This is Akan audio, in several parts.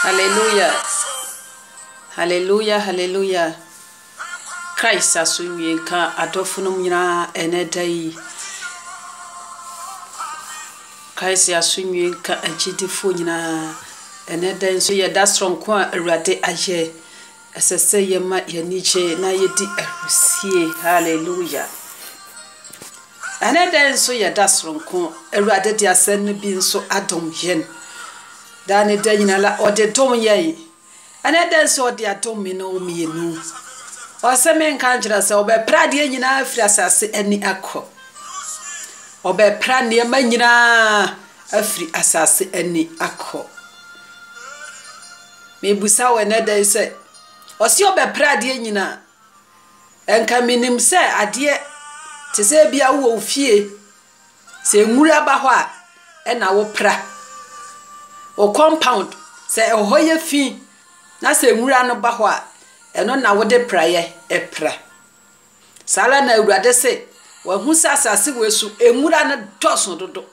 Hallelujah. Hallelujah. Hallelujah. Christ asunye ka adofunum nyina enedai. Christ asunye ka agidifo nyina enedai so ye da stronko awurade aye esese ye ma ye niche na ye di arusie. Hallelujah. Enedai so ye da stronko awurade di asen bi nso adom yen. Dane da nyina la ode dom ye. Enedai so ode adom mi no mienu. Oseme nkanjira se obepra de nyina afiri asase ani akọ. Obepra ne ma nyina afiri asase ani akọ. Mebusa weneda se osi obepra de nyina enka minim se ade te se bia wo ofie se nwura ba ho a na wo pra o compound se ehoye fi na se nwura no ba ho a eno na wode praye epra sala na awurade se wa hu sasase wesu enwura na doso dodo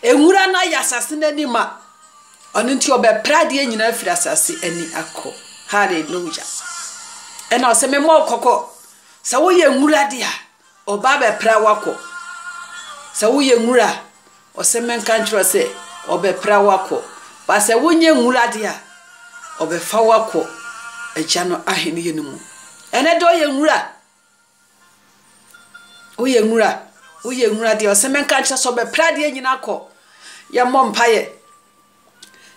enwura na yasase na nima ono nti obepra de nyina afiri asase ani akọ. Hallelujah. Ena ose me mo kokọ sa wo ye nwura de a oba bepra wakọ sa wo ye nwura ose me nkanchro se obepra wakọ ba se wo nye nwura de a obefa wakọ ejano ahene yenum ene do ye nwura o ye nwura de oseme nkanche so be prade nyina akọ ya mompaye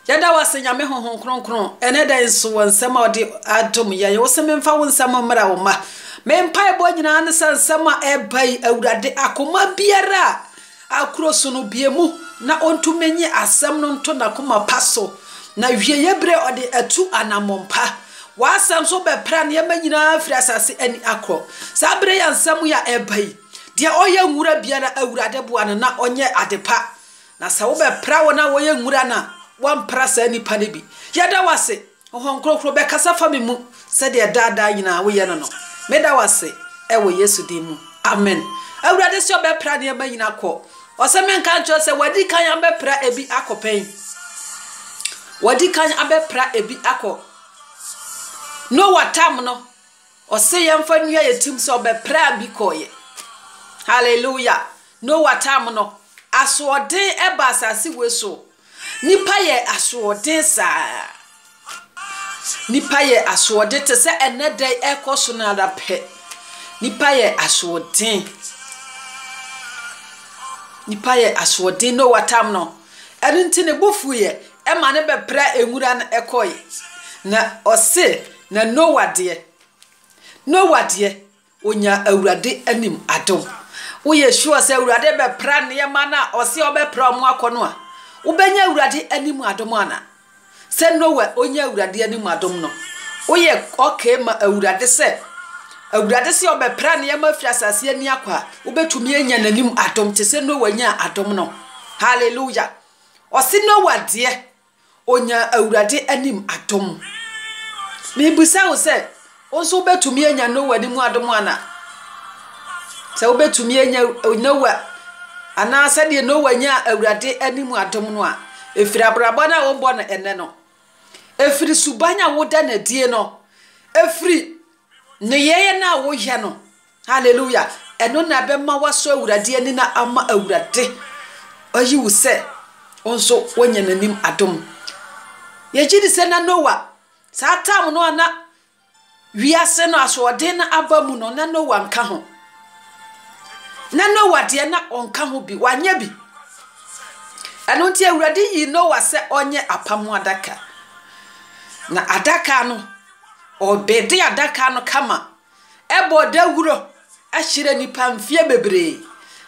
ya da wase nyame honhon kronkron ene da nso wonsem ode adom ya ye oseme mfa wonsem mra wo ma me mpaye bo nyina ne sansem a ebai awurade akoma biara akroso no biemu na ontumenye asem no nto na koma paso na wie yebre ode atu anamompa wasam so be pra ne ma nyina afiri asase ani akọ sabre ya nsam ya ebai dia oye nwura biara awurade boa na onye adepa na sa wo be pra wo na wo ye nwura na wan pra sa nipa ne bi yada wase ohonkrokro be kasa fa me mu se de dada nyina wo ye no no me da wase e wo Yesu din mu amen. Awurade se obe pra ne ma nyina akọ o se men kan cho se wadi kan ya be pra ebi akopen wadi kan abe pra ebi akọ no watam no o se yemfa nua yetim se obepra bi koye. Hallelujah. No watam no asoden eba asase weso nipa ye asoden sa nipa ye asode te se enedai ekoso na rape nipa ye asode no watam no enti ne bofu ye e ma ne bepra enwura na ekoye na ose na no wade onya awurade anim adom wo ye sure se awurade be pra ne ma na ose obepra mu akono a wo benya awurade anim adom ana se no wa onya awurade anim adom no wo ye okay ma awurade se obepra ne ma firi asase ani akwa wo betumi enya nanim adom te se no wanya adom no. Hallelujah. Ose no wade onya awurade anim adom me busa wo se onso betumi enya no wani mu adom ana se obetumi enya no wa ana se de no wanya awurade animu adom no a efiri abrabo na wo mbo na ene no efiri subanya wo da na die no efiri ne yeye na wo hye no. Hallelujah. Eno na be ma waso awurade ani na ama awurade oyi wo se onso wonya nanim adom ye gidi se na Noah satam no ana wiase no asode na abamu no na Noah nka ho na Noah de na onka ho bi wanya bi eno nti awurade yi Noah se onye apamu adaka na adaka no obede adaka no kama ebo dawuro ahire nipa mfie bebre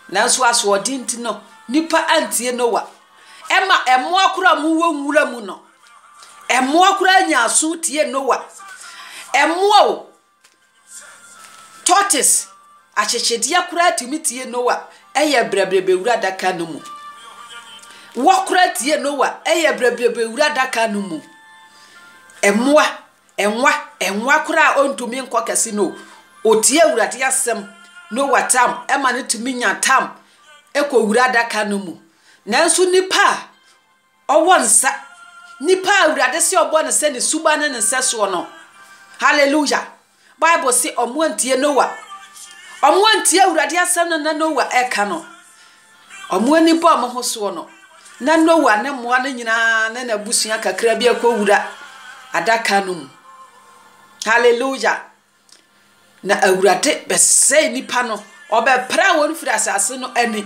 na so asode nti no nipa antie Noah ema emo akura mu wonwura mu no emo akura nya aso tie Noah emo tortoise achechedi akura timi tie Noah eye brebrebe wura daka no mu wakura tie Noah eye brebrebe wura daka no mu enwa kura ontumi nkọ kase no otie wurade asem Noah tam ema ne tumi nya tam ekọ wura daka no mu nanso nipa owonsa nipa awurade se obo ne se ne suba ne nseso no hallelujah bible say omo antie Noah omo antie awurade asem no na Noah eka no omo ani bo omo ho so no na Noah ne moa no nyina na na busua kakra bi akowura adaka no mu hallelujah na awurade be se nipa no obepra won firi asase no ani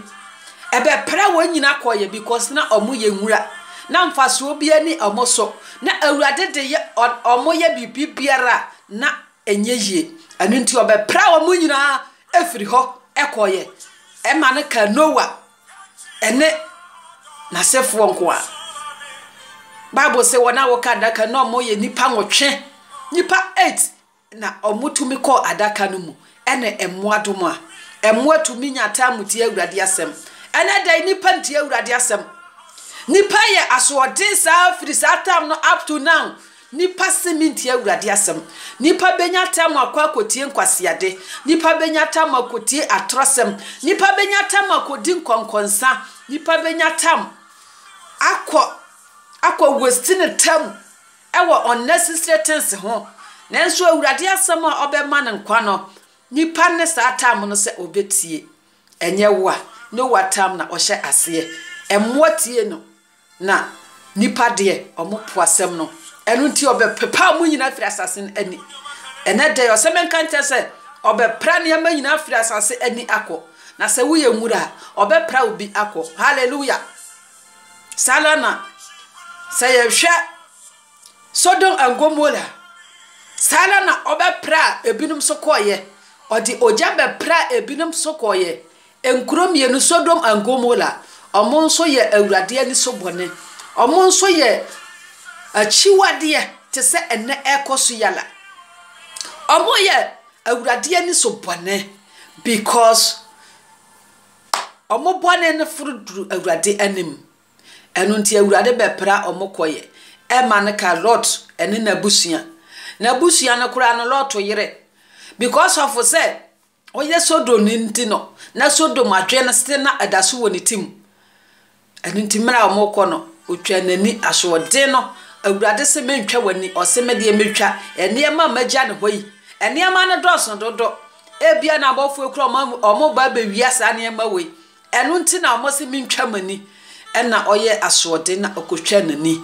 ebe pra won nyina koye because na omo ye nwura na mfaso bi ani omo so na awurade de ye omo ye bibiara na enye yie anu nti obepra omo nyina efiri ho ekoye e ma ne ka Noah ene na sefo nko a Bible say wona wo ka adaka na omo ye nipa nwotwe nipa 8 na omo tumi ko adaka no mu ene emmoadom a emmoatumi nyata muti awurade asem ene dai nipa nti awurade asem nipa ye asode sa firi satam no up to now nipa seminti awurade asem nipa benya tam akwa kotie nkwasiade nipa benya tam akotie atrosem nipa benya tam akodi nkonkonsa nipa benya tam akwa westine tam ewo unnecessary things ho nanso awurade asem a obema ne nkwa no nipa ne satam no se obetie enye wa no watam na ohye ase emmoatie no na nipa de omopo asem no enu nti obepepa mu nyina firi asase ani ene de yo se menkante se obepra ne ma nyina firi asase ani akọ na se wo ye nwura obepra obi akọ hallelujah salana se ye hwe Sodom and Gomorrah salana obepra ebinum so koye odi oja bepra ebinum so koye enkrom ye no Sodom and Gomorrah omo nso ye awurade ani so bone omo nso ye achiwade te se ene ekoso yala omo ye awurade ani so bone because omo bone ne furuduru awurade anim enu nti awurade bepra omo koye e man ka Lot ene na busua no kura no Lot yire because of say oye Sodom nti no na Sodom adwe no ste na adaso woni tim enu nti mra omo ko no otwa nani asode no awurade se mentwa wani osemede metwa eniema magya ne hoyi eniema ne doso dodo ebia na abofo ekura omo ba be wiasa eniema we enu nti na omo se mentwa mani ena oye asode na okotwa nani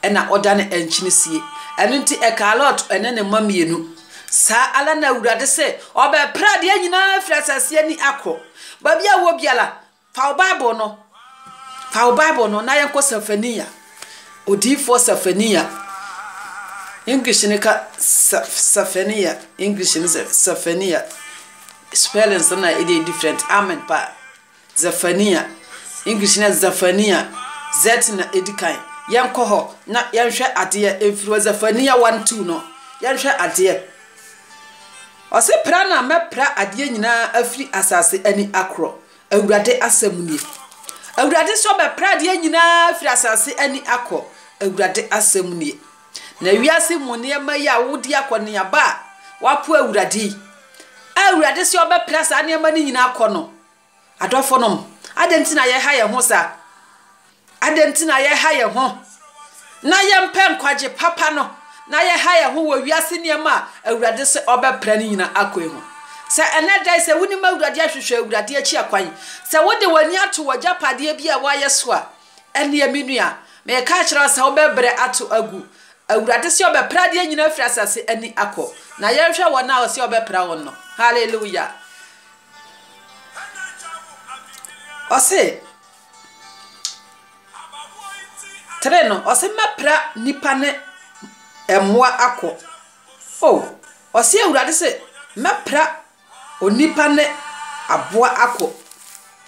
ena oda ne enchinisie enu nti ekalot ene ne mamienu sa ala na awurade se obepra de nyina frasase ani akọ babia wo biala fa Bible no na yanko Sefania odifo Sefania English ne ka Sefania English ne Sefania spellings na it different amen pa Zefania English ne Zefania z na edikan yanko ho na yanhwe ade efiro Zefania 1:2 no yanhwe ade ose pra na mepra ade nyina afiri asase ani akro awurade asamunie awurade so be pra ade nyina afiri asase ani akọ awurade asamunie na wiase mu ne ma ya wodi akọ ne aba wapo awurade so be pra sa ne ma ne nyina akọ no adofo nom adentina ye ha ye ho sa adentina ye ha ye ho na ye mpe nkwaje papa no na ye ha ye ho wo wiase ne ma awurade se obepra ne nyina akọ ehu se ene dai se woni ma awurade ahwehwe awurade achi akwan se wode wani ato wajapade bia wa yeso a ene aminua me ka kira se obebre ato agu awurade se obepra de nyina afiri asase ani akọ na ye hwe wona o se obepra won no hallelujah ose treno ose mapra nipa ne emmoa akọ ose awurade se mapra onipa ne aboa akọ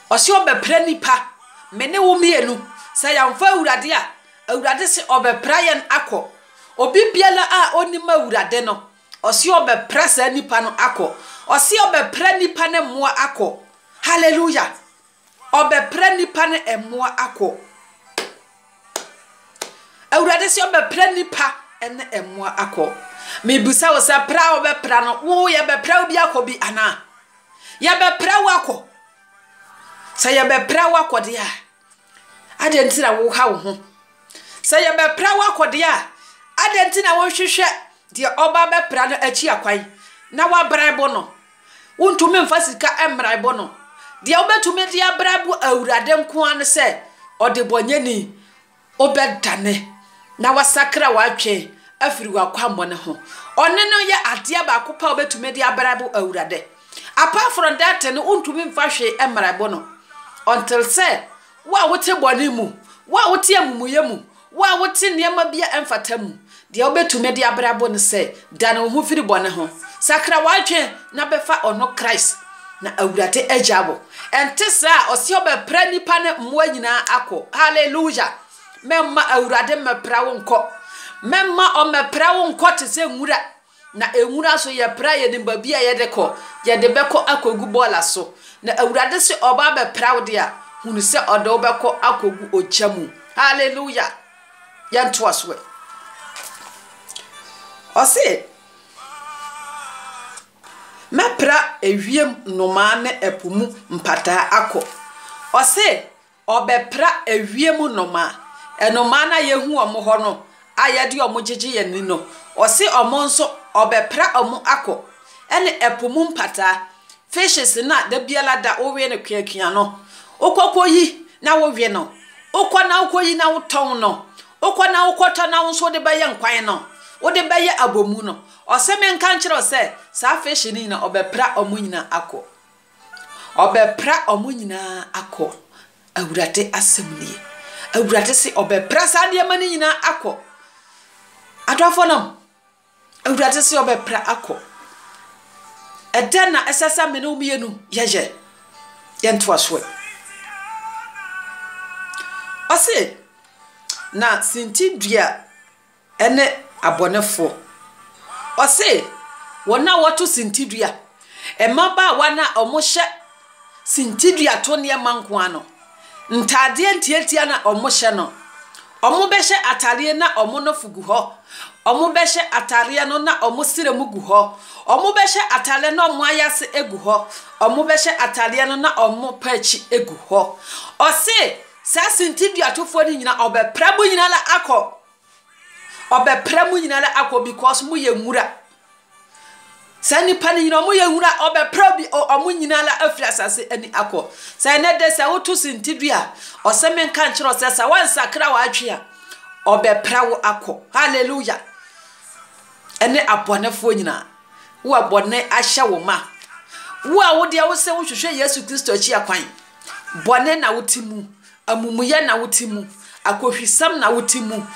ose obepra nipa mene wo mienu se yamfa awurade a awurade se obepra yen akọ obi biala a onima awurade no ose obepra sa nipa no akọ ose obepra nipa ne moa akọ hallelujah obepra nipa ne emmoa akọ awurade se obepra nipa ene emmoa akọ mebusa wo se pra obepra no wo ye bepra obi akọ bi ana ye bepra wakọ se ye bepra wakọ de a ade ntira wo ha wo ho Say ye be pra wa kodia. Adenti na wonhwehwe de oba be pra no achi akwan. Na wa braibo no. Wontumi mfa sika emraibo no. De obetumi de abraibo awurade nko an se ode bonyeni obedane. Na wasakra watwe afiri wakwambo ne ho. One no ye ade ba kopa obetumi de abraibo awurade. Apart from that no wontumi mfa hwe emraibo no. Until say wa wote bone mu, wa wote amumuye mu, wa wote niema bia emfata mu. De obetumi de abraibo no se dan ho firi bone ho. Sakra watwe na befa ono Christ na awurade ajabo. Entesa osi obepra nipa ne mmoa nyina akọ. Hallelujah. Memma awurade mepra wo nkọ. Memma o mepra wo nkọ te se nwura. Na enwura so ye pra ye nimba bia ye de kọ. Ye de beko akogu bola so. Na awurade se oba bepra wo de a hunu se odo beko akogu ochamu. Hallelujah. Yanto aswe. Osi mepra ewiem noma ne epumu mpata akọ. Ose obepra ewiem noma enoma na yehu omo ho no ayede omo jeje ye ni no. Ose omo nso obepra omo akọ. Ene epumu mpata fishes na da biala da owe ne kwakia no. Okokoyi na wo wie no. Okọ na okoyi na woton no. Okọ na okoto na nso de baye nkwan no. Wo de baye abomu no. Ose men kan kire se sa fish ni na obepra omunyina akọ. Obepra omunyina akọ. Awurade asemnie. Awurade se obepra sa de mani nyina akọ. Adwafo nam. Awurade se obepra akọ. Edana esasa me no mienu yeje. Yento aswe. Ose na sintidua ene abonefo. Ose wona woto sintidua emaba wana omohye sintidua to ne manko ano ntade ntiatia na omohye no omo behye atare na omo no fugu ho omo behye atare no na omo sire mugu ho omo behye atare na omo ayase egu ho omo behye atare no na omo pachi egu ho. Ose sa sintidua to fo ni nyina obepra bu nyina la akọ. Obepra mu nyina la akọ because mu ye nwura. Sani pani nyina mu ye nwura obepra bi omu nyina la afri asase ani akọ. Sa ne de sa wotu sintidua oseme nka nkyero se sa wan sakra wa atwe a obepra wo akọ. Hallelujah. Ene abonefo nyina wo abone ahya wo ma. Wo a wo de wo se wo hwehwe Yesu Kristo chi akwan. Bone na wotimu, amumuye na wotimu, akohwisam na wotimu.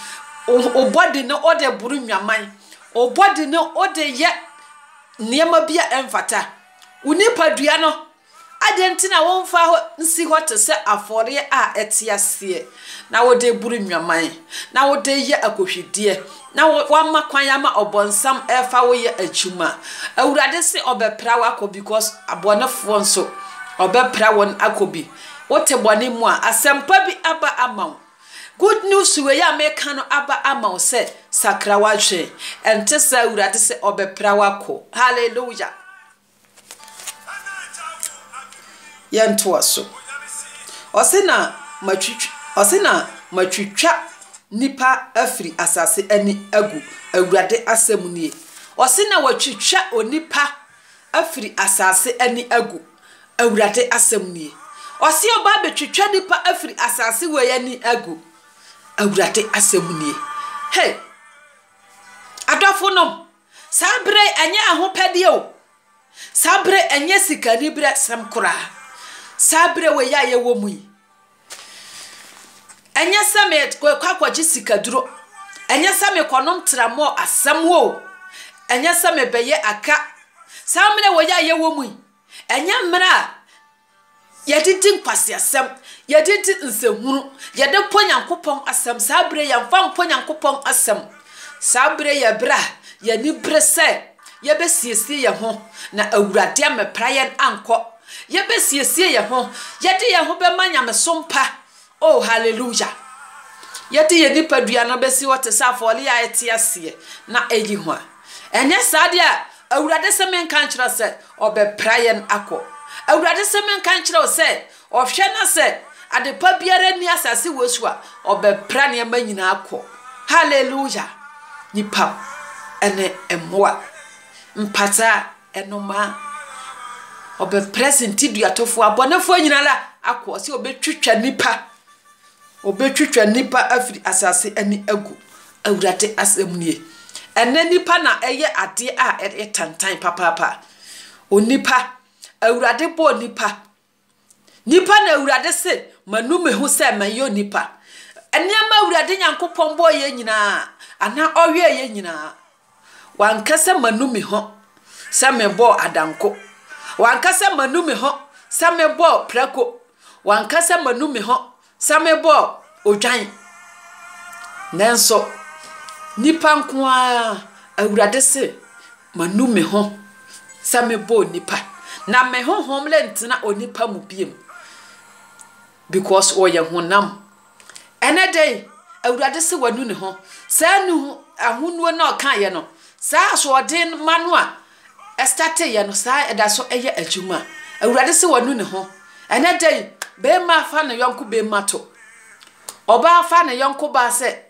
Obody no ode buru nwaman. Obody no ode ye niema bia emfata. Unipa dua no adenti na wonfa ho nsi ho te se afore a etiase. Na wode buru nwaman. Na wode ye akohwidie. Na wamma kwan ya ma obonsam efa wo ye achuma. Awurade se obepra wako because abonefo nso obepra won akobi. Wote bone mu a asempa bi aba amaw. Good news we ya make no aba ama se sakra wahwe ente sa awurade se obepra wako. Hallelujah. Yanto aso osena matwitwa nipa afri asase ani agu awurade asemunie. Osena watwitwa onipa afri asase ani agu awurade asemunie. Osi oba betwitwa nipa afri asase we ya ni agu awurade asemunie. Hey, adofo no sabre enye ahopede o. Sabre enye sikani bre samkura. Sabre we ya ye wo mu yi. Enye same kwakwaji sikaduro. Enye same konom tramo asam wo. Enye same beye aka. Samre we ya ye wo mu yi. Enye mra yedidi nkwasi asem, yedidi nsehunu, yede ponyankopon asem, sabre ya mfa ponyankopon asem. Sabre ya bra, ya ni brese, ye besiesie ye ho na awurade ameprayen anko. Ye besiesie ye ho, yede ye ho be manyamesompa. Oh hallelujah. Yede ye nipa dua na besi wote safole ya etiase na eyi ho. Enye sade a awurade semen kan kira se obeprayen akọ. Awurade semen kan kire o se ohwe na se ade pa biara ni asase wosu a obepra ne ma nyina akọ hallelujah nipa ene emoa mpata enoma obepra sentidua tofo abonefo nyina la akọ se obetwitwa nipa afiri asase ani agu awurade asemnie ene nipa na eye ade a etantan papa onipa awurade bo nipa na awurade se manume hu se mayo nipa eniama awurade nyankopon bo ye nyina ana ohwe ye nyina wankase manume ho se mebo adanko wankase manume ho se mebo prako wankase manume ho se mebo odwan nanso nipa nko a awurade se manume ho se mebo nipa na me honhom le ntina onipa mu biem because oye honam ene dey awurade se wanu ne ho sa nu ahonuo na okan ye no sa so odin manu a estate ye no sa eda so eye adwuma awurade se wanu ne ho ene dey be ma fa na yonko be mato oba fa na yonko ba se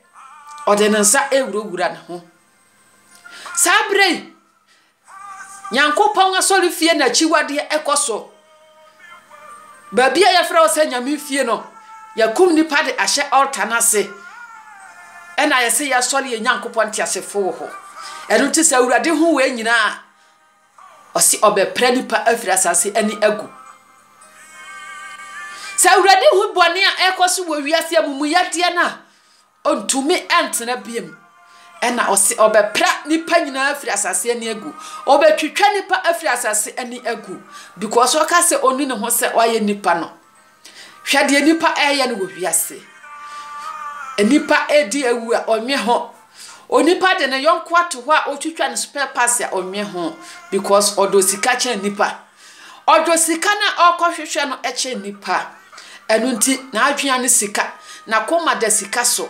odinensa ewurawura ne ho sa brei Nyankopon asori fie na chiwade ekoso babia ya fra osa nyame fie no yakum nipa de ahye altar na se ena yese ya sori ye Nyankopon tiasefo ho enu ti sa urade hu we nyina osi obepra nipa afiri asase ani agu sa urade hu bone a ekoso wo wiase amumu yade na ontumi entena biem ena osi obepra nipa nyina afiri asase ani agu obetwitwa nipa afiri asase ani agu because oka se oni ne ho se oye nipa no hwade nipa eye no wo wiase nipa edi ewu a onwe ho onipa de ne yonko ato ho a otwitwa ne spare pass a onwe ho because odosika che nipa odosika na okohwehwe no eche nipa enu nti na adwea ne sika na koma da sika so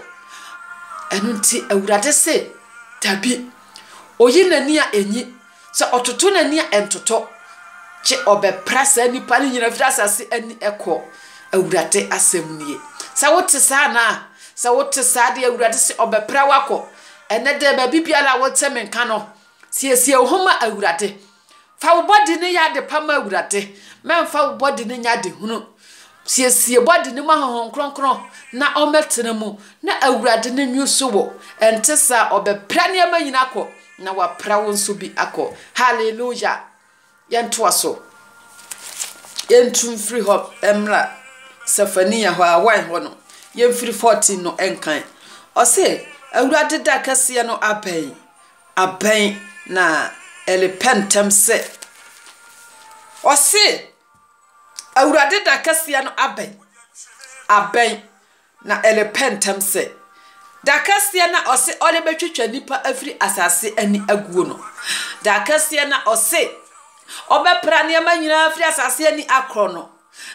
enunti awurade se tabi oyi nani a enyi so ototo nani a entoto che obeprasa nipa ni nyina fira asase ani ekọ awurade asemnie sa wote sa na sa wote sa de awurade se obepra wako ene de ba bibiala wote menka no siesie ohoma awurade fa wo body ne ya de pama awurade memfa wo body ne nya de hunu siesie body ne mahon kronkron na ometene mu na awurade ne nwuso wo entesa obepra ne ma nyina akọ na wapra wo nso bi akọ hallelujah yento aso yentum free hop emra safania ho awan ho no yemfiri 14 no enkan o se awurade da kase no aben na elepentem se o se awurade da kase no aben na elepentem se da kase na o se ole betwetwa nipa afiri asase ani aguo no da kase na o se obepra ne ma nyina afiri asase ani akro no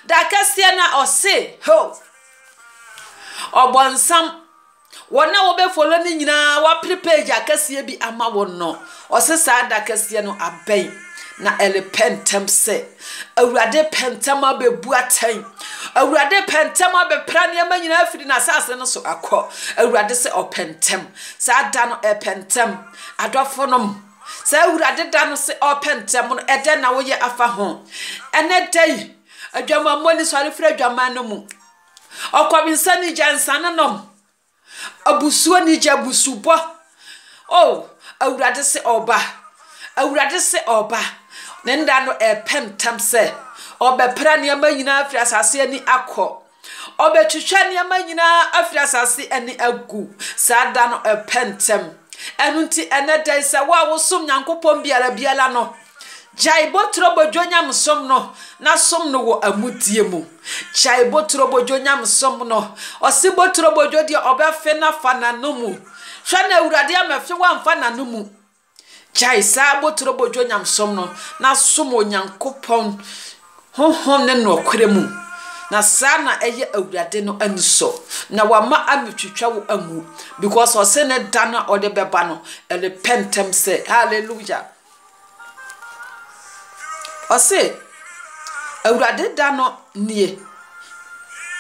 da kase na o se ho obonsam wona wo be follow ni nyina wa prepare akase bi ama wonno o se sa da kase no aben na elepentem se awurade pentem abebu atan awurade pentem abepra ne ma nyina afiri na asase no so akọ awurade se opentem sa da no pentem adofonom sa awurade da no se opentem no ede na wo ye afa ho ene dai adwamammo ni sori fra adwaman no mu okwabinsa ni jansana nom abusuo ni jabusubo awurade se oba nenda no pentem se obepra ne ma nyina afiri asase ani akọ obetwitwa ne ma nyina afiri asase ani agu sada no pentem enunti eneda se wa wo som Nyankopon biara no jai botro bojonyam som no na som no wo amudie mu jai botro bojonyam som no osi botro bojodi obefe na fana no mu hwa na awurade amafe wa mfa na no mu jai sa botro bojonyam som no na som Onyankopon honhom ne no kwere mu na sana eye awurade no aniso na wama ametwitwa wo amu because o se ne dana o de beba no ele pentem se hallelujah o se awurade dano nie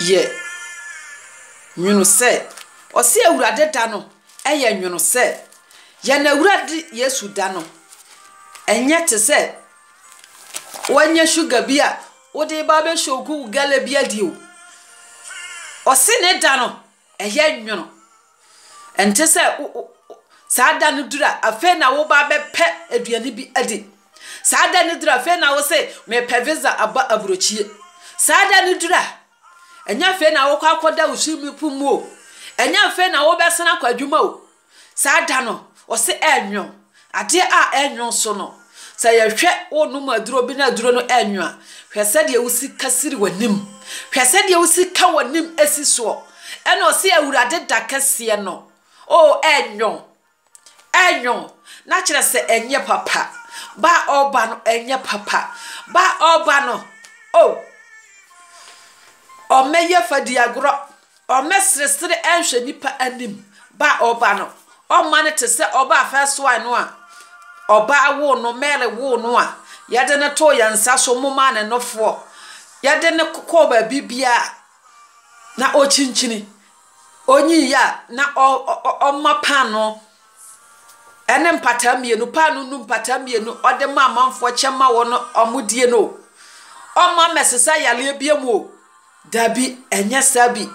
ye nwunu se ose awurade da no eye nwunu se ye na awurade Yesu da no enye te se wanya sugar bia wode ba be shoku gale bia dio ose ne da no eye nwunu ente se saada no dura afa na wo ba be pe aduane bi adi saada no dura afa na wo se me pe visa aba abrochie saada no dura enya fe na wo kwa akoda usumi pumu enya fe na wo besena kwadwuma o saada no o se enwo ade a enwo so no se ye hwe wonu maduro bi na duro no enwo a hwe se de wusi kasiri wanim hwe se de wusi ka wanim esiso ena o se awurade da kase no o enwo na kire se enye papa ba oba no enye papa ba oba no o meye fadi agro o mesresre enhwe nipa anim ba oba no o mane te se oba afaso ano a oba wo no mere wo no a yade ne to yansa so moma ne nofo yade ne ko ba bibia na o chinchini onyi ya na o mapano ene mpata mienu panu nu mpata mienu ode mamanfo chema wo no omudie no o ma mesesa yale biemu dabi enye sabi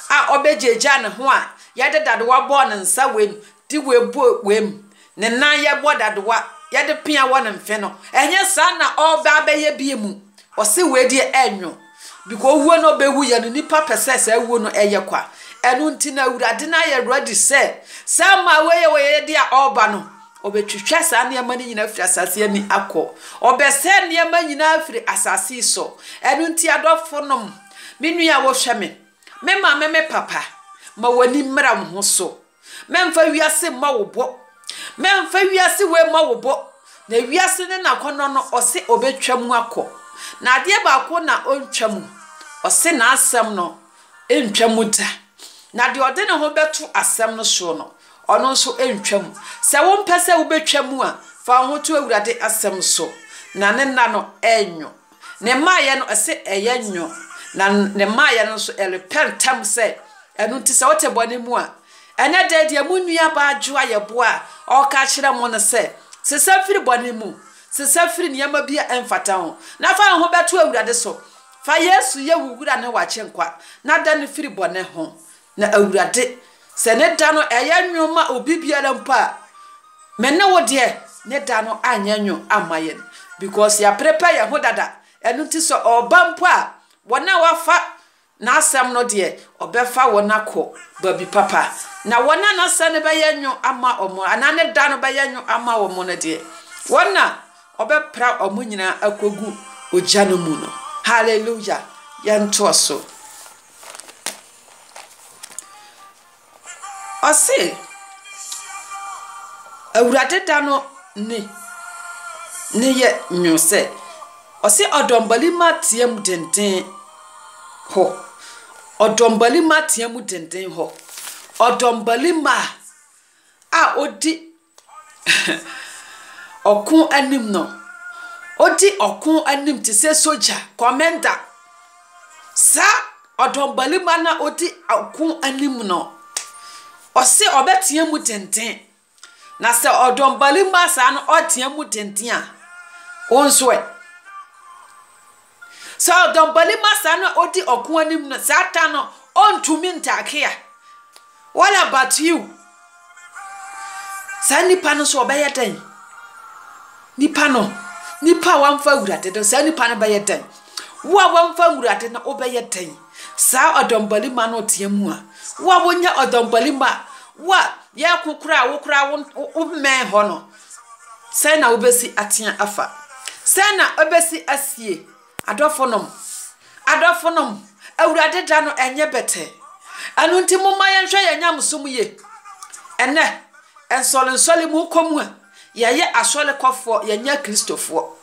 a obejeja ne ho a yade dadewa bo ne nsa wem di webo wem ne nan ye bo dadewa yade pia wo ne mfe no enye sa na oba beye biemu o se wedi enwo biko wuo no bewu ye no nipa pesesa wuo no eye kwa enu ntina awurade na ye ready say sama weye dia oba no obetwitwa sa ne yama nyina afiri asase ani akọ obese ne yama nyina afiri asase so enu nti adofo nom menua wo hweme me ma me papa ma wani mmra ho so memfa wiase ma wo bo memfa wiase we ma wo bo na wiase ne na kono no ose obetwam akọ na ade ba ko na ontwam ose na asem no entwam da na de ode ne ho beto asem no so no ono so entwam se wo mpese wo betwam a fa ho to awurade asem so na ne na no enyo ne maye no ese eyenyo na ne maye no so elepentam se enu nti se wote bone mu a ene de munua ba adwoa ye bo a o ka kire mo no se sefiri bone mu sefiri niyama bia emfata ho na fa ho beto awurade so fa Yesu ye wuwura ne wa chenkwa na da ne firi bone ho na awurade se ne da no eyenwoma obibiara mpa me ne wo de ne da no anyanyo amaye because ya prepare ya ho dada enu ti so oba mpa wona wafa na asem no de obefa wona ko babi papa na wona na sane bayanyo ama omo anane da no bayanyo ama omo no de wona obepra omo nyina akogu ojano mu no hallelujah yanto so ose awurade da no ne ye nyose ose odombali matiem denden ho odombali matiem denden ho odombali ma a odi okun anim no odi okun anim ti se soja commander sa odombali ma na odi okun anim no ose obetia mu denden na se odombali ma sa no otia mu denden a onso so odombali ma sa no odi okun anim no satan no ontumi ntakea what about you sani pano so obeye den nipa wamfa wurade do sani pano beye den wo wamfa wurade na obeye den sa odombali ma no otia mu a wo wonya odombali ma wa ya kokura wo men ho no sai na obesi atia afa sai na obesi asie adofonom awurade da no enye bete anu nti mumma ye nhwe ye nyamsom ye ene ensole mu komu a ye asole kofo ye nya kristofo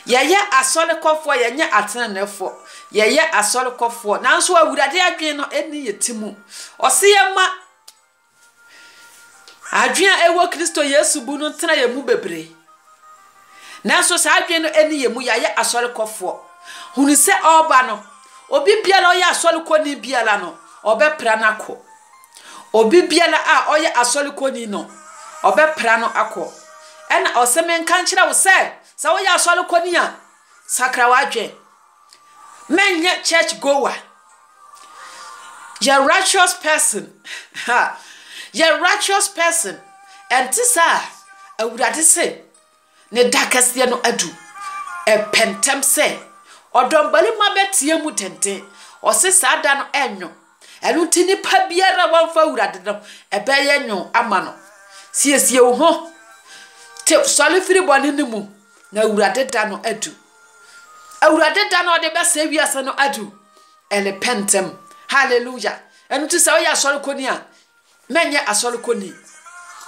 ye asole kofo ye nya atenanefo ye asole kofo nanso awurade adwen no eni yetimu ose ye ma adwen ewo kristo yesu bu no tena ye mu bebre nanso sa adwen no eni ye mu ye asole kofo hunu se oba no obi biala oya asole koni biala no obepra na akọ obi biala a oya asole koni no obepra no akọ ena oseme nka nkyira wo se oya asole koni a sakra wadwe menye church goer you're righteous person ha you're righteous person and tisa awurade se ne dakase no adu pentem se odombali mabetie mu tente o se sada no enyo enu tini pa biara wonfa awurade no ebeye nyo ama no siesie wo ho te sole firi bone ni mu na awurade da no adu awurade da no de be se wiase no adu ele pentem hallelujah enu ti se o ya sole koni a menye asole koni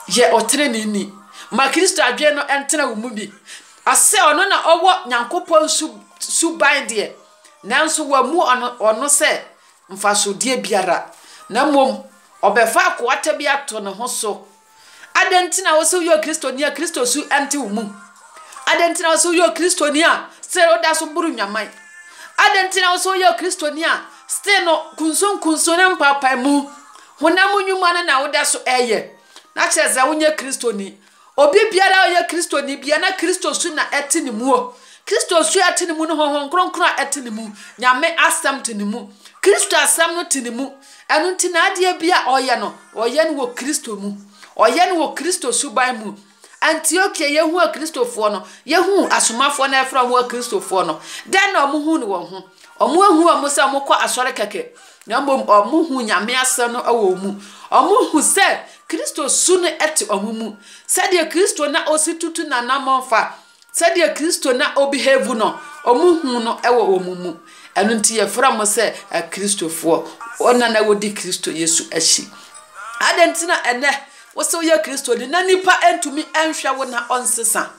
ye otre ni ma Kristo adwe no entena wo mu bi ase ono na owo nyankopon su binde nanso wa mu ono se mfasodie biara na mom obefa akwata bi ato ne ho so adentina wo so yo Kristo ni a Kristo su ente wo mu adentina wo so yo Kristo ni a se oda so buru nyaman adentina wo so yo Kristo ni a ste no kunson na mpapa mu honam nyuma na woda so eye na cheze wonye Kristo ni obi biara oye Kristo ni bia na Kristo su na etini mu Kristo su etini mu no honhon kronkron etini mu nyame asam tini mu Kristo asam no tini mu enu ntina ade bia oye no wo Kristo mu oye no wo Kristo su ban mu Antiochia yehu a Kristofo no yehu asomafo na efra wo Kristofo no den na omuhu ni won ho omuhu amusa mokọ asore keke na mbom omuhu nyame asam no awo mu omuhu se Kristo su ne eti omumu sede Kristo na ositutu na namonfa sede Kristo na obehave no omuhu no ewo omumu enu nti ye fra mo se Kristofo ona na wodi Kristo Yesu ashi adentina ene wo so ye Kristo ni na nipa entumi enhwa wo na onsesa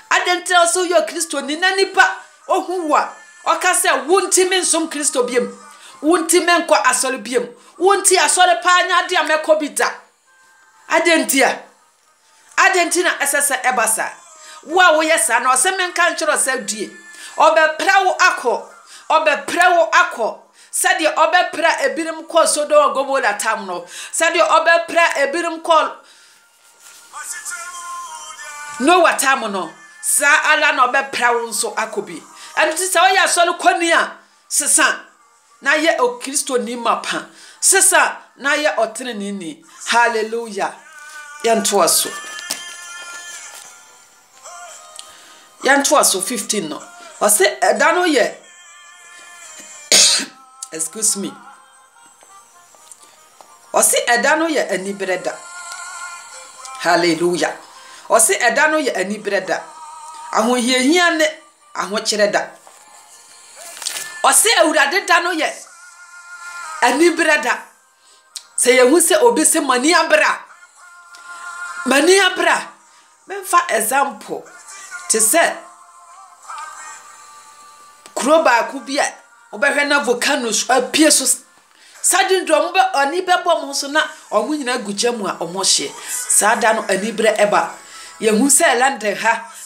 adentina wo so ye Kristo ni na nipa ohuwa okase wuntimi nsom Kristo biem wuntimi enko asole biem wunti asole pa anya de amekobita adentina esese ebasa wo yesa na oseme nka nchiro se due obeprawo akọ sadi obepra ebirim ko sodo gobola tam no sadi obepra ebirim ko no watam no sa ala na obepra nso akobi anti sa oya solo koni a sesa na ye o Kristo ni mapa sesa na ye otre ni hallelujah yanto so 15 no o se dano ye excuse me o se edano ye anibreda hallelujah o se edano ye anibreda ahohiahia ne ahokyereda o se awurade dano ye anibreda se yehu se obi se mani abra memfa example to say kroba kubia obehwe na volcanoes apie so sadin drum be oni be bom so na omu nyina gujamu a omohye sada no anibre eba yehu se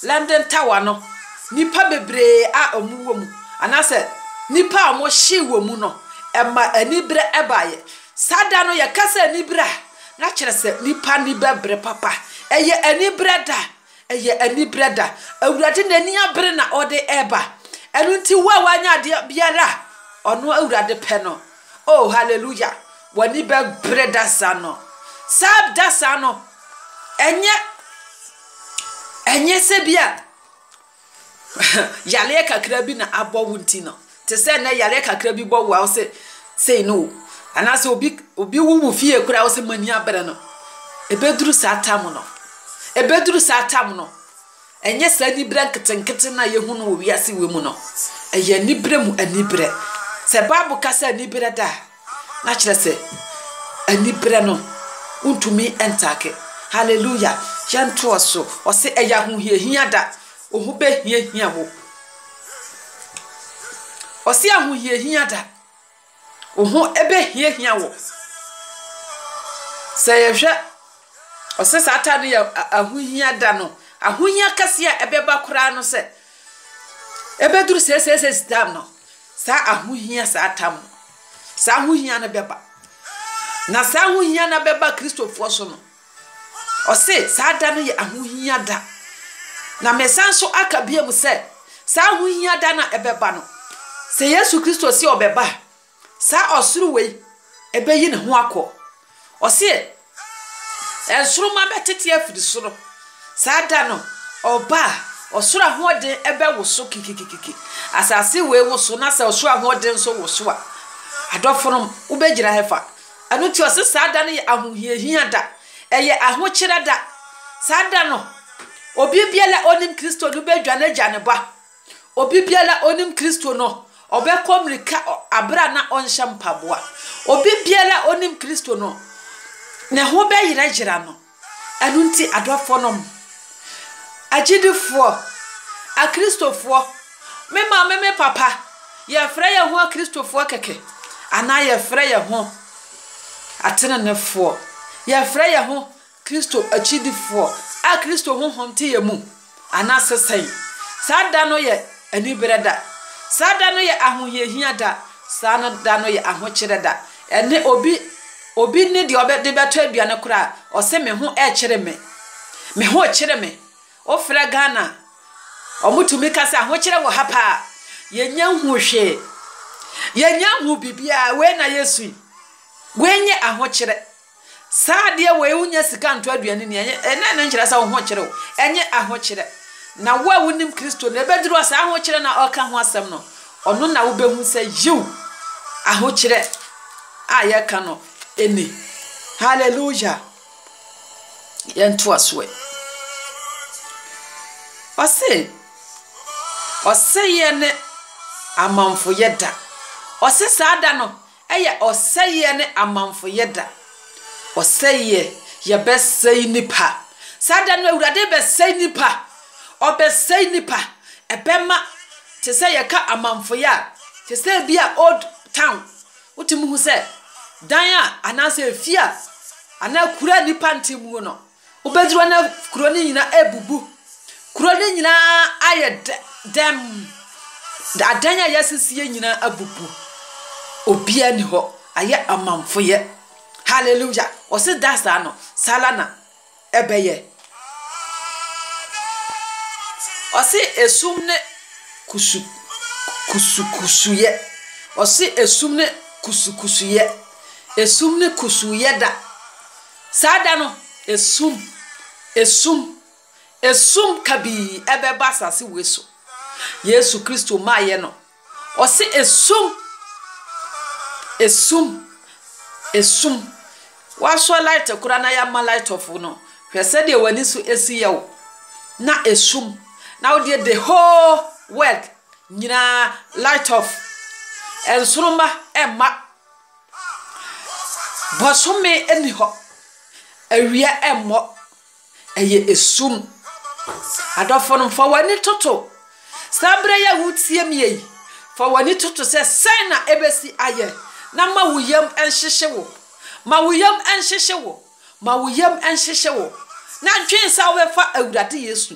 London Tower no nipa bebre a omu wo mu anase nipa omohye wo mu no ema anibre eba ye sada no ye kasa anibra na kire se nipa ni bebre papa eye anibreda awurade nani abre na ode eba enu nti wanya de biara ono awurade pe no oh hallelujah wani be breda sano sab da sano enye se bia yale kakra bi na abo wunti no te se na yale kakra bi bo wa say no anase obi wuwu fie kura wo se mani abre no ebeduru satam no enye sani branketenkete na yehu no wiase we mu no eye nibre mu anibre se babu kasa anibre da na kire se anibre no untumi entake hallelujah yanto so o se eya hu hia da ohu be hia wo o se ahu hia da ohu ebe hia wo se yehwe o se satanu ya ahu hia da no ahunya kase a ebeba kura no se ebeduru sesesestam no sa ahohia sa atam sa ahohia na beba na sa ahohia na beba Kristofo so no ose sa da no ye ahohia da na mesan so aka bia mu se sa ahohia da na ebeba no se Yesu Kristo si obeba sa osuru wei ebeyi ne ho akọ ose ensuru ma betete afiri soro sa da no oba osura hoden ebe woso kikikiki asase we woso na se osura hoden so woso a adofonom ubegira hefa anu ti ose sada no ye ahohiahia da eye ahokyere da sada no obi biala onim Kristo no bedwane gane ba obi biala onim Kristo no obekomrika abra na onhye mpaboa obi biala onim Kristo no ne ho be yira no anu nti adofonom agidifo a Kristofo me mama me papa ye frɛ ye ho Kristofo keke ana ye frɛ ye ho atenenefo ye frɛ ye ho Kristo agidifo a Kristo ho honte ye mu ana sesai sada no ye ani bereda sada no ye ahoyehia da sada no ye ahokyere da ene obi ne de obede beto aduane kora o se me ho e kyere me ho kyere me o fra Ghana omutumi kasa ahokyere wo hapa yenya hwehwe yenya hu bibia we na Yesu wenye ahokyere saade we unya sika nto aduane ne ene na nkyere sa wo ho kyere wo enye ahokyere na wa wunim Kristo na ebeduru sa ahokyere na oka ho asem no ono na wo behu se yiw ahokyere aye ka no eni hallelujah yentu aswe ose ye ne amanfo yeda ose saada no eye ose ye ne amanfo yeda ose ye besei nipa saada no awurade besei nipa obesei nipa ebema te se ye ka amanfo ya te se bia old town utimu hu se dan anase efia ana kura nipa ntemu no obedru na kuro ni nyina ebubu kuro ni nyina aye dem da danya yasisiye nyina abubu obia ni ho aye amanfo ye hallelujah ose dasa no salana ebeye ose esumne kusu ye ose esumne kusu ye esumne kusu ye da sada no esum kabi ebeba sase weso Yesu Kristo maye no ose esum waso light kura na ya ma light of no hwese de wani so esi yew na esum na wo the whole world nyina light of ensuruma emma bosome eni ho awia emmo eye esum adofono for wani toto sabre ya wutie miei for wani toto se sen na ebesi aye na ma wuyam enhyehyewo na dwensa wo befa awurade Yesu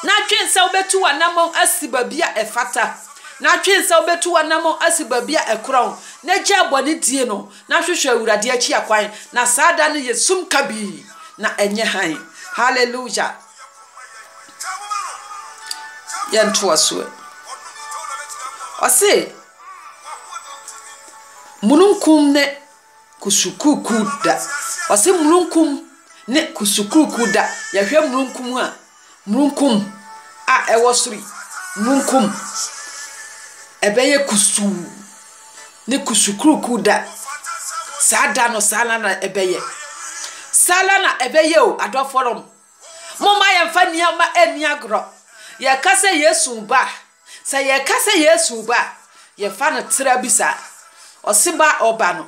na dwensa wo betu wanamon asibabia efata na dwensa wo betu wanamon asibabia ekron na gya bone die no na hwehwe awurade achi akwan na saada no Yesum kabi na enye han hallelujah yantu aswe ose mununkum ne kusukuku da ose mununkum ne kusukuku da yahwe mununkum a ewo sori mununkum ebeye kusu ne kusukuku da sada no sala na ebeye o adoforom moma yemfa niama eniagro ye kase Yesu ba se ye kase Yesu ba ye fa no tira bisa osiba oba no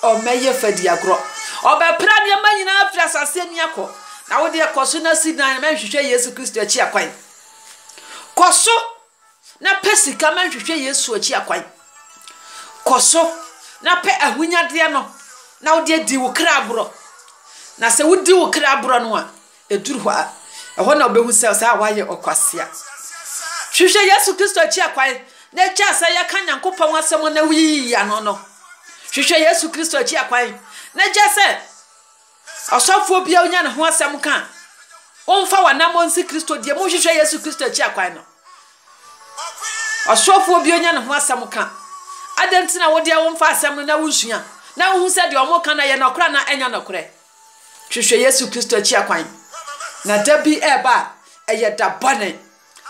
o meye fadiagro oba pra ne ma nyina afra sase ni akọ na wo de koso na sidan ma hwehwe Yesu Kristo achi akwan koso na pesika ma hwehwe Yesu achi akwan koso na pe ahunyade no na wo de di wo krabro na se wo di wo krabro no a eduru ho a ho na obehu se sa waye okwasea hwehwe Yesu Kristo achi akwan na cha sa ya kan Nyankopon asem na wi ya no no hwehwe Yesu Kristo achi akwan na ja se osofo bia onya ne ho asem kan onfa wanamonsi Kristo die mo hwehwe Yesu Kristo achi akwan no osofo bia onya ne ho asem kan adentina wo de wonfa asem no na wunsua na wo hu se de omo kan na ye nokora na enya nokora hwehwe Yesu Kristo achi akwan na dabi eba eye da bone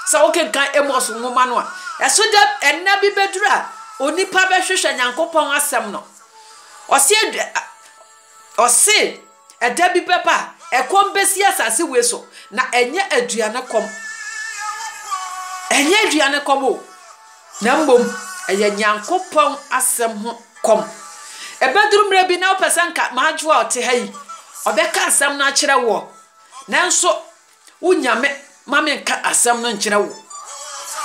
sa wo kan emos nwoma no a eso da enna bi bedura onipa be hwehwe Nyankopon asem no ose edabi pepa ekom besi asase weso na enye aduane kom o na mbom eye Nyankopon asem ho kom ebeduru mre bi na opesanka maajwa ote hayi obeka asem na kire wo nanso unyame mame nka asem no nkire wo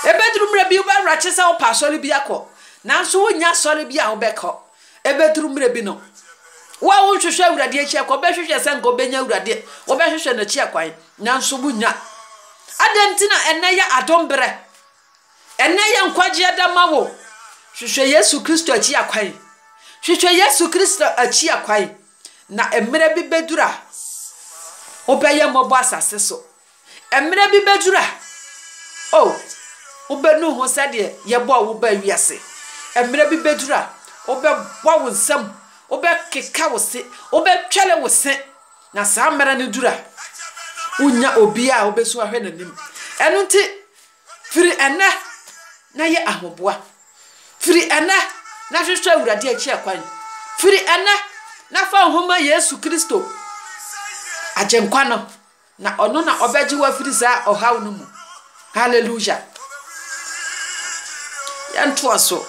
ebeduru mre bi ba rache sa opasori bi akọ nanso unya sori bi a obeka ebeduru mre bi no wa wo hwehwe awurade achi akọ be hwehwe senko benya awurade wo be hwehwe na chi akwan nanso bunya adentina enne ya adombre enne ya nkwaje adamawo hwehwe Yesu Kristo achi akwan hwehwe Yesu Kristo achi akwan na emre bi bedura obeye mobo asase so emre bi bedura oh obenu ho sade ye bo wo ba wiase emre bi bedura obe bo wo nsam obe keka wo se obe twele wo se na sa mera ne dura unya obi a obesu ahwe nanim enu nti firi ene na ye ahoboa firi ene na hwehwe awurade achi akwan firi ene na fa homa Yesu Kristo ajenkwa no na ono na obeji wa firi za ohaw no mu hallelujah yanto aso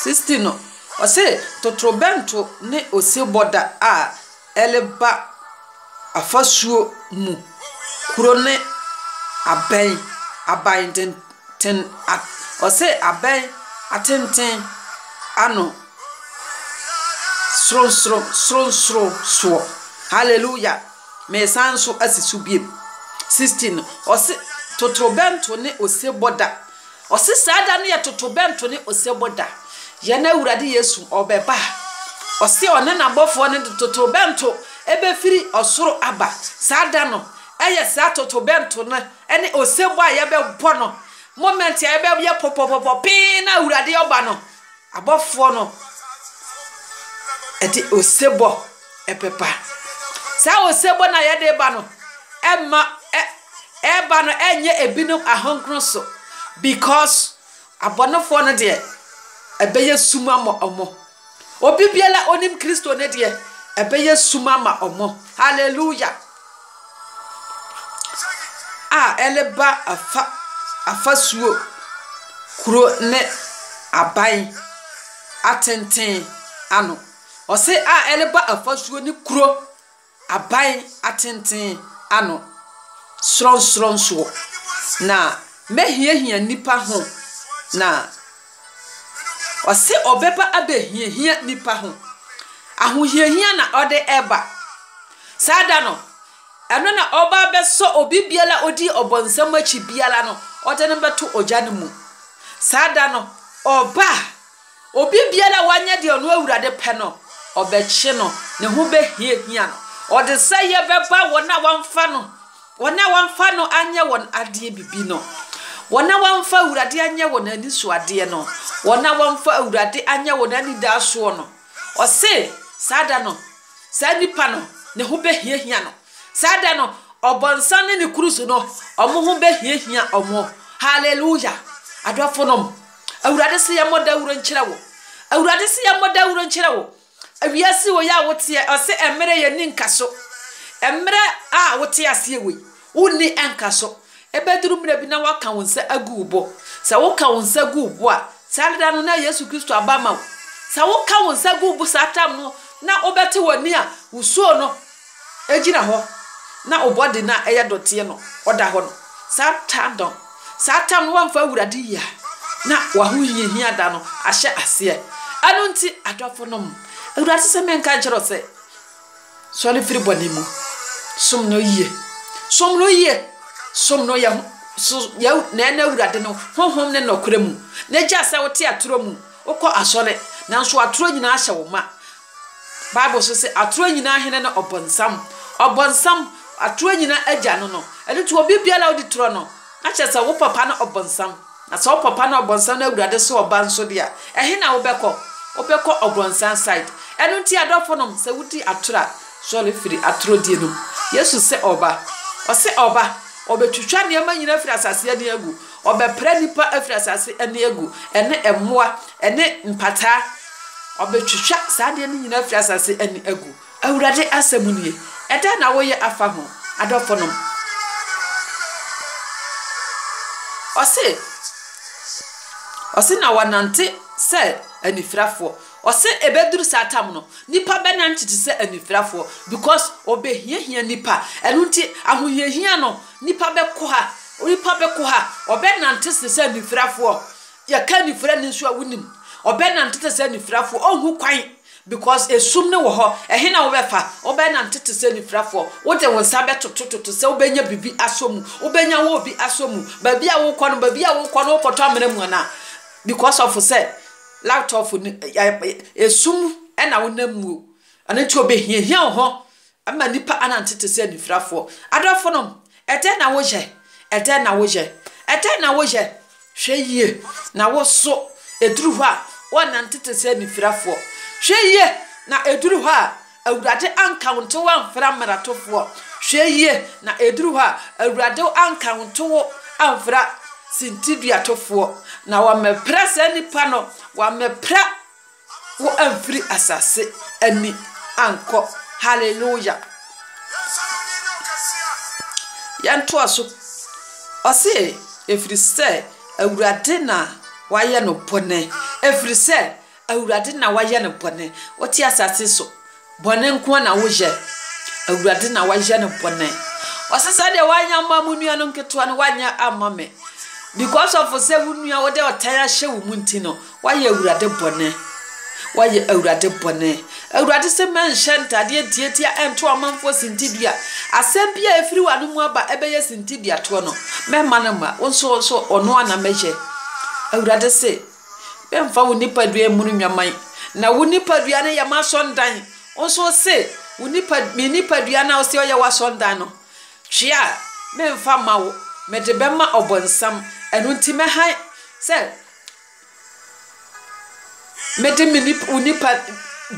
16 no ose totrobento ne oseboda a eleba afasuo mu kuro ne aban ten ose aban atenten ano sro hallelujah me sanso asisu biem 16 ose totrobento ne oseboda ose sada ne totrobento ne oseboda ye na awurade Yesu obeba ose one na bofo ne totrobento ebe firi osoro aba sada no eye sa totrobento ne ene osebo a ye be bo no moment ya ebe ye popopopo pin na awurade oba no abofo no eti osebo epepa sa osebo na ye de ba no eba no enye ebinum ahonkro so because abonofo no de ebeye suma ma omo obibiala onim Kristo ne de ebeye suma ma omo hallelujah eleba afasuo kuro ne aban atenten ano ose eleba afasuo ni kuro aban atenten ano sron so na mehia nipa ho na ose obeba abehia nipa ho ahohia na ode eba sada no eno na oba beso obibiala odi obonsam achi biala no ode ne beto oja ne mu sada no oba obibiala wanya de ono awurade pe no obechi no ne ho behia no ode saye beba wona wamfa no anya won ade bibi no wona wamfa awurade anya won ani so ade no wona wamfa awurade anya won ani da so no ose sada no sanipa no ne ho behia no sada no obonsan ne kurusu no omo ho behia omo hallelujah adofonom awurade se ya moda wuro nkyira wo awurade se ya moda wuro nkyira wo awiase wo ya wote ose emre ye ni nkaso emre a wote ase we woni enkaso ebeduru mre bi na waka wonsa agubo sa woka wonsa gubo a sada no na Yesu Kristo abama sa woka wonsa gubo satam no na obete wani a usuo no ejina ho na obode na eyedote no oda ho no satam no wamfa awurade ya na wahuye hia da no ahye ase anu nti adofo no awurade se menka njero se sole firi bonimu som no ye som no ya so ya na awurade no honhom ne nokora mu na gya sɛ wote atoro mu wokɔ asɔre nanso atoro nyina ahye wo ma Bible so say atoro nyina hene na obonsam atoro nyina agya no ɛne to obi bia la wodi toro no akyɛ sɛ wo papa na obonsam na sɛ wo papa na obonsam na awurade so oba nso dia ɛhe na wobɛkɔ obonsam side ɛno nti adɔfo nom sɛ wodi atoro so le firi atoro die no Yesu sɛ oba obetwitwa nneɛma nyina firi asase ani agu obɛpra nipa afiri asase ani agu ɛne ɛmoa ɛne mpata obetwitwa saa de ani nyina firi asase ani agu awurade asɛm nie ɛda na woyɛ afa ho adɔfo nom ɔse na wanante sɛ anifrafo ɔse ebeduru satam no nipa benante sɛ anifrafo because obehia nipa ɛno nti ahohiahia no nipa bɛkɔ ha obenante sɛ anifrafo yɛ ka nifra ni nso a wonim obenante sɛ anifrafo ɔhu kwan because esum ne wo ho ɛhe na wo bɛfa obenante sɛ anifrafo wode wo nsa bɛtototo sɛ wobenya bibi asomu wobenya wo bi asomu baabi a wo kɔ no wokɔtɔ amena mu na because of say lot of esum na wonamu ananti obehia ho ama nipa anante sɛ anifrafo adɔfo nom ɛdɛ na woje hwɛ yie na wo so eduru hɔ a wonante sɛ anifrafo hwɛ yie na eduru hɔ a awurade ankaunto amfra maratofo hwɛ yie na eduru hɔ a awurade ankaunto amfra sintiduatofo na wamepra sɛ nipa no wamepra wo amfiri asase ani anko hallelujah yanto aso ɔse efiri sɛ awurade na wayɛ no bɔne efiri sɛ awurade na wayɛ no bɔne wɔte asase so bɔne nko na woyɛ awurade na wayɛ no bɔne ɔse sɛ de wanya mamu nua no nketoa no wanya amame because of say wunua wode otaya hye wo munti no wayɛ awurade bɔne awurade se menhye ntade tietia ento amanfo sintidua asɛm bia efiri wano mu aba ɛbɛyɛ sintidua to no mɛma no ma wonso ɔno ana mɛhye awurade se bɛmfa wo nipadua mu nwaman na wo nipadua ne yɛ masɔndan wonso se wo nipadua na wo se ɔyɛ wasɔndan no twia mɛmfa ma wo mede bɛma ɔbɔnsam ɛno nti mɛhan sɛ mede unipa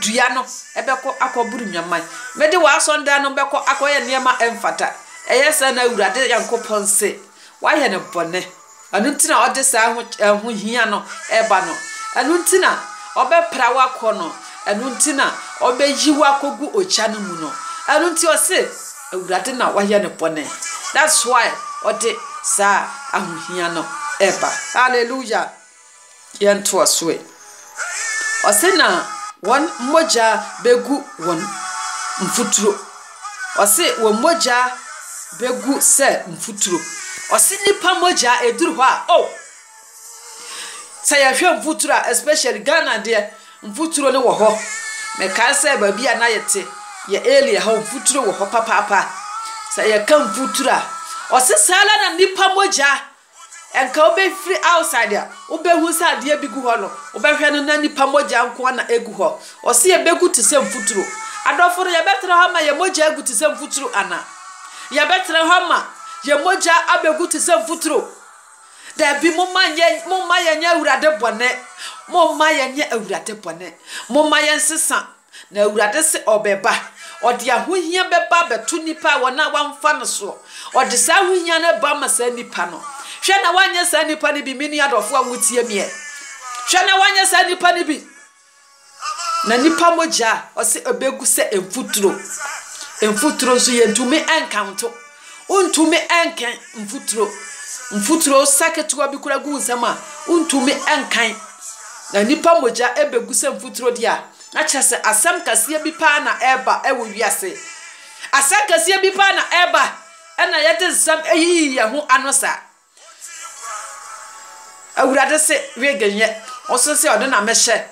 dua no ɛbɛkɔ akɔburu nwaman mede wasɔndan no bɛkɔ akɔyɛ nneɛma ɛmfata ɛyɛ sɛ na awurade yankopɔn se wayɛ ne bɔne ɛno nti na ɔde saa ho hia no ɛba no ɛno nti na ɔbɛpra wakɔ no ɛno nti na ɔbɛyi wakɔgu okya no mu no ɛno nti ɔse awurade na wayɛ ne bɔne that's why ɔde sa ahohia no eba hallelujah yento asoe ɔse na won moja begu won mfuturo ɔse won moja begu sɛ mfuturo ɔse nipa moja eduru hɔ a sɛ yɛhwɛ mfuturo especially Ghana de mfuturo ne wɔ hɔ meka sɛ baabi a na yɛte yɛ area hɔ mfuturo wɔ hɔ papa sɛ yɛka mfuturo ɔse sala na nipa moja enka obefiri outside a obehu sɛ ade bi gu hɔ no obehwɛ no na nipa moja nko na egu hɔ ɔse yɛbegu te sɛ mfuturo adɔfo no yɛbɛtra hɔ ma yɛ moja egu te sɛ mfuturo ana yɛbɛtra hɔ ma yɛ moja abegu te sɛ mfuturo da bi momma yɛnyɛ awurade bɔne momma yɛnyɛ awurade bɔne momma yɛnsesa na awurade se ɔbɛba ɔde ahohia bɛba bɛto nipa wɔna wamfa no so ɔde saa ahohia no ba ma saa nipa no hwɛ na wanyɛ saa nipa no bi mini adɔfo a wotie mie hwɛ na wanyɛ saa nipa no bi na nipa moja ɔse obegu sɛ mfuturo nso yɛntumi encounto untumi enkan mfuturo saketuwa bi kura gu nsɛm a untumi enkan na nipa moja ebegu sɛ mfuturo dia akyɛ sɛ asɛm kaseɛ bi pa na ɛba ɛwɔ wiase asɛm kaseɛ bi pa na ɛba ɛna yɛde nsɛm ɛyi yɛ ho anosa awurade se wegenye ɔso se ɔde na mɛhyɛ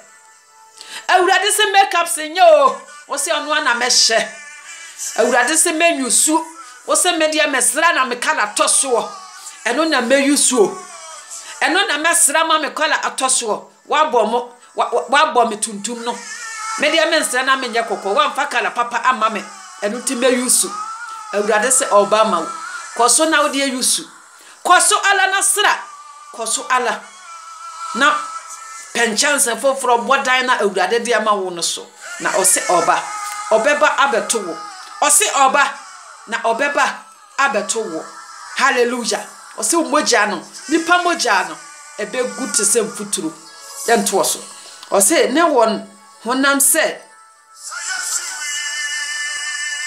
awurade se makeup se nye o ɔse ɔno ana mɛhyɛ awurade se menyusu ɔse media mesra na meka na toso eno na meyusuo eno na mesra ma me kola atoso wabɔ me tuntum no me de mensra na menye kokko wamfa kala papa ama me eno ti meyusu awurade se obama wo koso na wo de yusu koso ala na sra koso ala na penchanse foforo bodan na awurade de ama wo no so na ose obeba abeto wo ose oba na obeba abeto wo hallelujah ose umoja no nipa moja no ebe gute se mfuturu ento so ose ne won honam se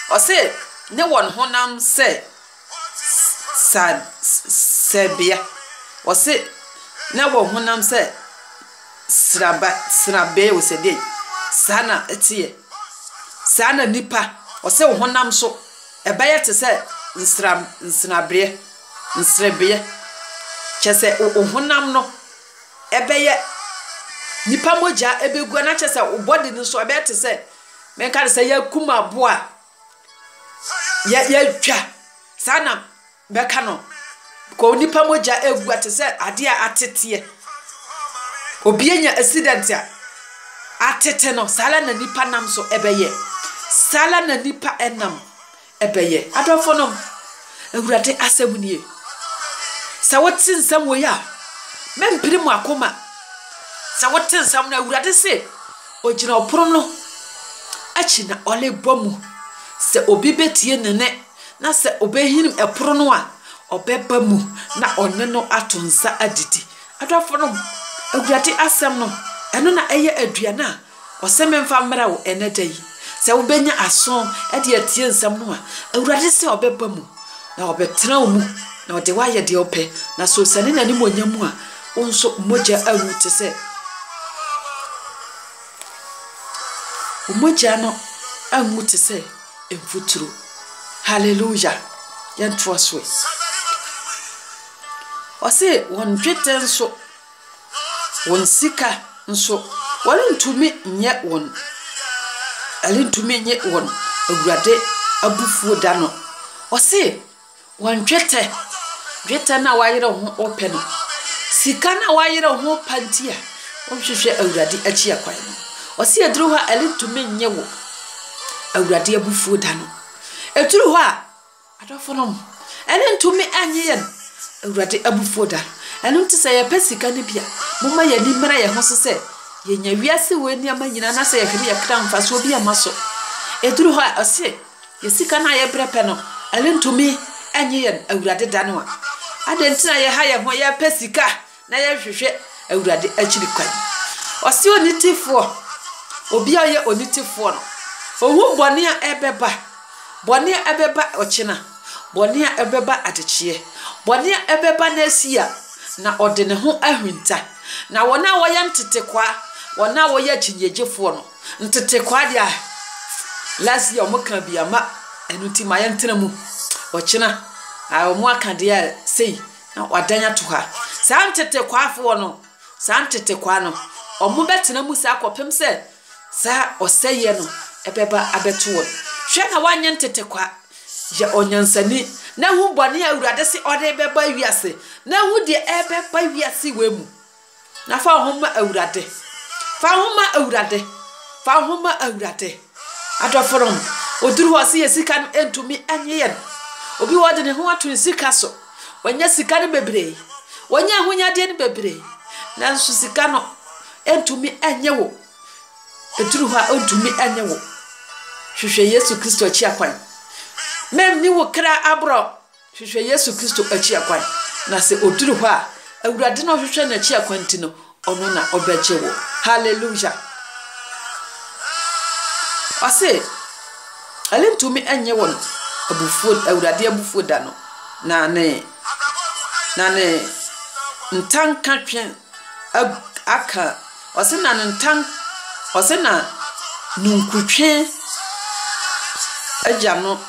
ose ne won honam se sebia ose ne won honam se srabe wo se de sana etie sana nipa ose honam so ebaye te se nsrabre chese honam no ebeye nipa moja ebegu na chese body ni so ebe te se menka se yakuma boa ya twa sana beka no ko nipa moja egu te se ade a atete obienya accident a atete no sala na nipa nam so ebeye sala na nipa enam ebeye adofo no awurade asamunie sa wotin sam wo ya mempiri mu akoma sa wotin sam na awurade se ogina oporo no achi na ole bomu se obi betie nene na se obehinim eporo no a obeba mu na onne no atonsa adidi adofo no awurade asem no eno na eye aduana osememfa mra wo enedai se wobenya aso e de atie nsam no a awurade se obeba mu na obetena mu na ode waye de ope na so sane na ni monyamu a onso moja awu te se moja no awu te se emfuturo hallelujah yanto so ose won twete nso won sika nso walintumi nye won alintumi nye won awurade abufuo da no ose won twete na wayere ho ope no sika na wayere ho pantia ohwehwe awurade achi akwan no ose aduru ha alintumi nye wo awurade abufuo da no eduru ha adofo no alintumi anye yen awurade abufuo da enu ti se ye pesika ne bia moma ye ni mra ye ho se ye nya wiase we ni amanyina na se ye hwe ye kra mfa so bia maso eduru ha ose ye sika na ye brepe no alintumi anye yen awurade da no a adentina ye ha ye ho ye pesika na ye hwehwe awurade achiri kwan ose onitifo obi a ye onitifo no ohu bone a ebeba ochina bone a ebeba adechie bone a ebeba na asia na ode ne ho ahwinta na wona woya ntetekwa wona woya chinyegefo no ntetekwa dia last year omuka biama enuti maye ntena mu ochina a omu aka dia sei na wadanya to ha sa ntetekwa afo no sa ntetekwa no omu betena mu sa akopem se sa oseye no ebeba abeto won hwe na wanya ntetekwa ya onyansani na hu bone ya awurade se ode beba wiase na hu de ebeba wiase wemu na fa homa awurade fa homa awurade adoforom oduru ho se yesika no entumi anyeyen obi wode ne ho ato sika so wanya sika ne bebre wanya hunya de ne bebre na nso sika no entumi anyewo oduru ho entumi anyewo hwehwe Yesu Kristo achi akwan mem ni wo kra abro hwehwe Yesu Kristo achi akwan na se oduru ho a awurade no hwehwe na achi akwan ti no ono na obejewo hallelujah ase alintumi anye won abufuo awurade abufuo da no na ne ntanka twen aka ose na ntan ose na nunkutwe aja no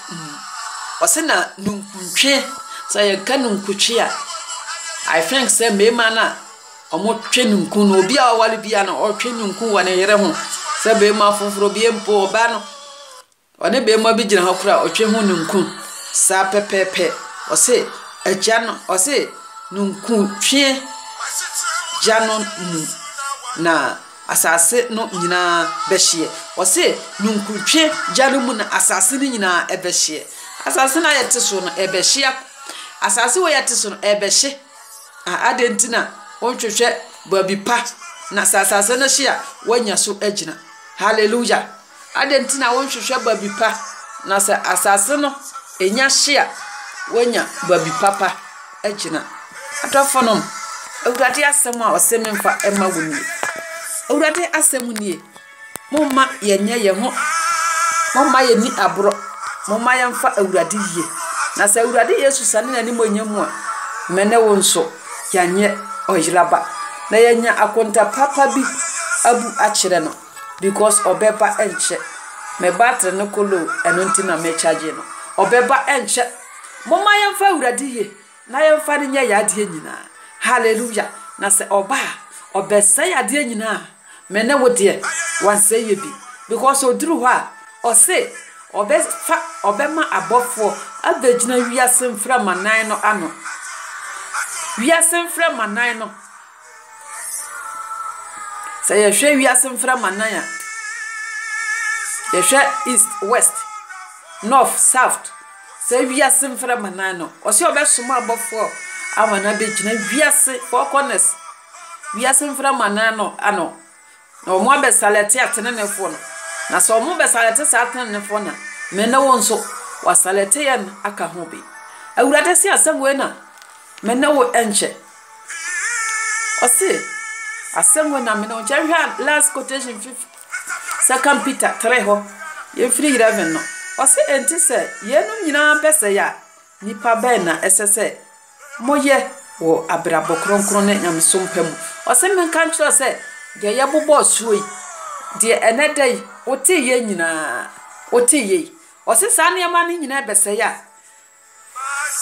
ose na nunkutwe say ka nunkutwe a I think say mema na omo twe nunku no obi a wale bia na o twe nunku wona yere ho say be ma foforo bi empo oba no one be ma bi gina hakura o twe ho nunku sa pepepe ose ejano ose nunku twe jano mu na asase no nyina behye ose nunku twe jano mu na asase ni nyina ebehye asase na yete so no ebehye asase wo yete so no ebehye adentina wontwehwe babi pa na asase no hye a wanya so agina hallelujah adentina wontwehwe babi pa na asase no enya hye a wanya babi papa agina atofonom awurade asem a osememfa ema woni awurade asem nie momma yenye ye ho momma ye ni abro momma yemfa awurade yie na se awurade yesu sane na ni monyam a mene wonso yanye oyiraba na yenya akonta papa bi abu akire no because obeba enche me batre no kolo enonti na me charge no obeba enche momma yemfa awurade yie na yemfa ne nya yade nyina hallelujah na se oba obesa yade nyina mene wode wanse ye bi because oduru ho a ose obefa obema abofo abegina wiase mfra manan no ano wiase mfra manan no se ye hwe wiase mfra manan a ye hwe east west north south se wiase mfra manan no ose obesoma abofo amana begina wiase four corners wiase mfra manan no ano no mo abesalete atene nefo no na so mo besalete sa atene nefo na mena wonso wasalete yan aka ho bi awurade si asengwe na mena wo enche osi asengwe na mena onchehwa last quotation 2 Peter 3 ho ye free 11 no osi enti se yenu nyina pese ya nipa ben na esese moye wo abrabo kronkron na nyamsompam osi men kan tro se de ye bobo suoi de enedai oti ye nyina oti ye osi sane yama ni nyina bese ya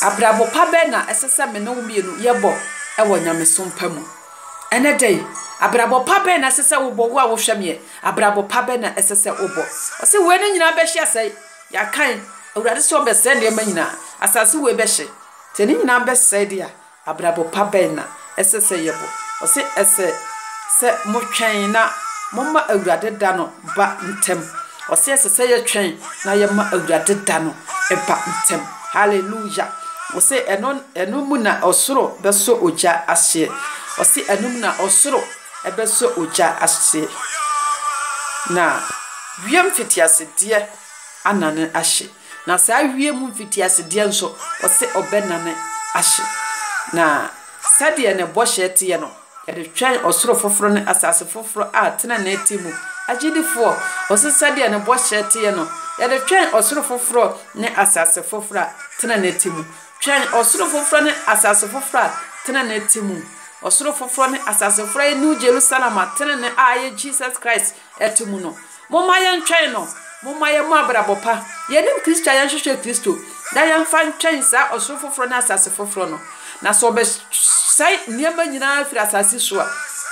abrabo pa be na esese me no mienu yebo ewo nyamsompam enedai abrabo pa be na esese wo bo wo a wo hwemye abrabo pa be na esese wo bo osi we ni nyina be hye sai ya kan awurade so be se ne ma nyina asase we be hye te ni nyina be se dia abrabo pa be na esese yebo osi ese se mo twen na momma awurade da no ba ntem osi ese ye twen na ye ma awurade da no e ba ntem hallelujah osi eno mu na osoro beso oja ahye osi eno mu na osoro e beso oja ahye na wiem fitiase de anane ahye na sa wiem fitiase de nso osi obenane ahye na sade ne bohye tie no yede twen osoro foforo ne asase foforo a tena na etimu agidifo osi sade ne bohye tie no yede twen osoro foforo ne asase foforo a tena na etimu twen osoro foforo ne asase foforo a tena na etimu osoro foforo ne asase foforo New Jerusalem a tena ne aye Jesus Christ etimu no momma ye ntwen no momma ye mu abrabopa yenim Kristo ya hwehwe Kristo da ye fan twen sa osoro foforo ne asase foforo no na so be sai niema nyina firi asase so a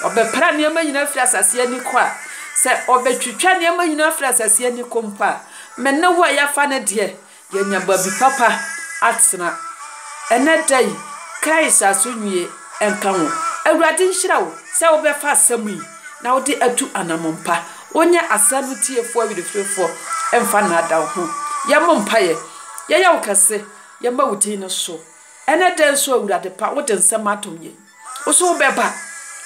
obepra niema nyina firi asase ani kwa se obetwitwa niema nyina firi asase ani kompa menna wo ya fa ne de ye nya babi papa atsena enedai Christ asunwie enkanwo awurade nhirawo se obefa asami na wode atu anamompa onya asanu tiefo awidefrefo emfa na ada ho ye mompa ye ya wokase ye ma wuti no so enedai so awurade pa wode nsem atomye oso obeba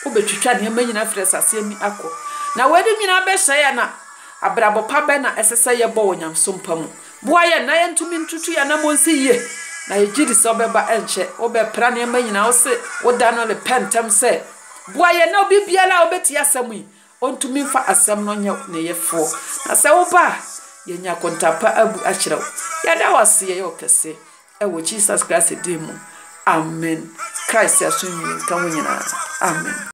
obetwitwa ne manyina firi asase ani akọ na wadi nyina be hye na abrabo pa be na esese ye bo wonyamsompa mu boaye na ye ntumi ntutu ya na monsi ye na ye gidi so beba enche obepra ne manyina ose woda no le pentem se boaye na obibiala obeti asamu ontumi mfa asam no nya ne yefo na se woba ye nya kontapa abu akiraw ya da wase ye okese ewo Jesus Christ demu amen Christ asunyi kan nyina amen